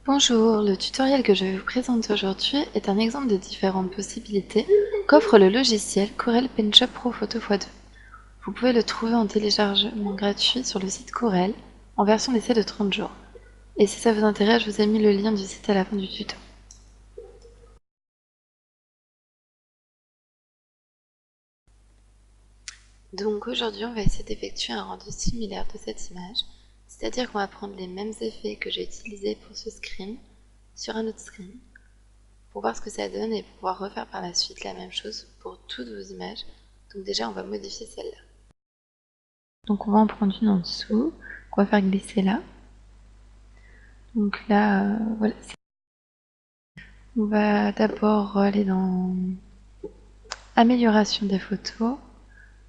Bonjour, le tutoriel que je vais vous présenter aujourd'hui est un exemple de différentes possibilités qu'offre le logiciel Corel Paint Pro Photo x2. Vous pouvez le trouver en téléchargement gratuit sur le site Corel en version d'essai de 30 jours. Et si ça vous intéresse, je vous ai mis le lien du site à la fin du tuto. Donc aujourd'hui, on va essayer d'effectuer un rendu similaire de cette image, c'est-à-dire qu'on va prendre les mêmes effets que j'ai utilisés pour ce screen sur un autre screen, pour voir ce que ça donne et pouvoir refaire par la suite la même chose pour toutes vos images. Donc déjà, on va modifier celle-là. Donc on va en prendre une en dessous, qu'on va faire glisser là. Donc là, voilà. On va d'abord aller dans amélioration des photos,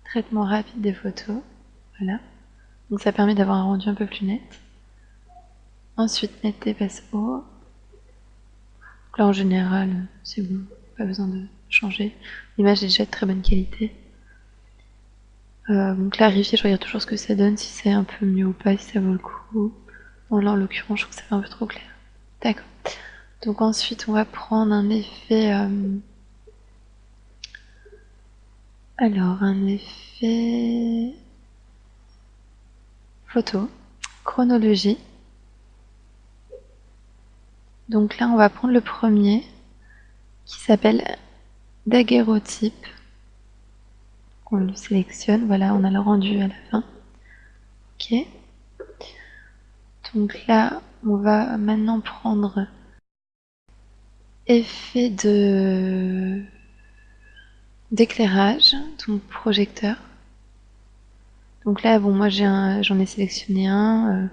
traitement rapide des photos. Voilà. Donc ça permet d'avoir un rendu un peu plus net. Ensuite, netteté passe haut. Donc là, en général, c'est bon, pas besoin de changer. L'image est déjà de très bonne qualité. Donc clarifier, je regarde toujours ce que ça donne, si c'est un peu mieux ou pas, si ça vaut le coup. Bon là, en l'occurrence, je trouve que ça fait un peu trop clair. D'accord. Donc ensuite, on va prendre un effet... un effet... photo, chronologie. Donc là, on va prendre le premier, qui s'appelle daguerreotype. On le sélectionne, voilà, on a le rendu à la fin. Ok. Donc là, on va maintenant prendre effet d'éclairage, donc projecteur. Donc là, bon, moi j'en ai sélectionné un.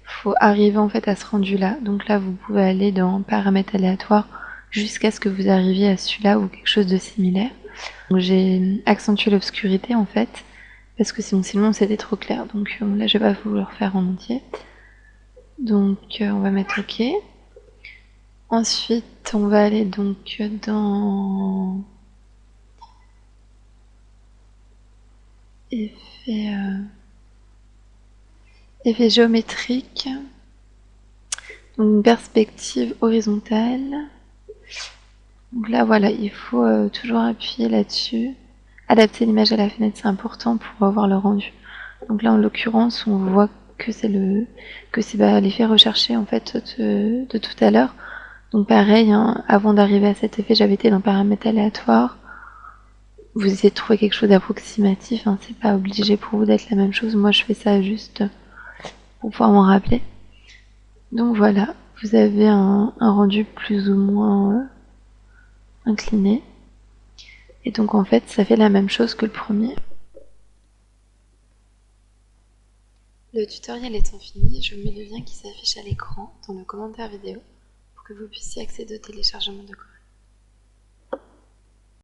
Faut arriver en fait à ce rendu là. Donc là, vous pouvez aller dans paramètres aléatoires jusqu'à ce que vous arriviez à celui-là ou quelque chose de similaire. Donc j'ai accentué l'obscurité en fait, parce que sinon c'était trop clair. Donc là, je vais pas vous le refaire en entier. Donc on va mettre OK. Ensuite, on va aller donc dans effet géométrique. Donc une perspective horizontale. Donc là, voilà, il faut toujours appuyer là-dessus. Adapter l'image à la fenêtre, c'est important pour avoir le rendu. Donc là, en l'occurrence, on voit que c'est l'effet recherché en fait de tout à l'heure. Donc pareil, hein, avant d'arriver à cet effet, j'avais été dans paramètres aléatoires. Vous essayez de trouver quelque chose d'approximatif, hein, c'est pas obligé pour vous d'être la même chose. Moi, je fais ça juste pour pouvoir m'en rappeler. Donc voilà, vous avez un rendu plus ou moins incliné. Et donc en fait, ça fait la même chose que le premier. Le tutoriel étant fini, je vous mets le lien qui s'affiche à l'écran dans le commentaire vidéo pour que vous puissiez accéder au téléchargement de Corel.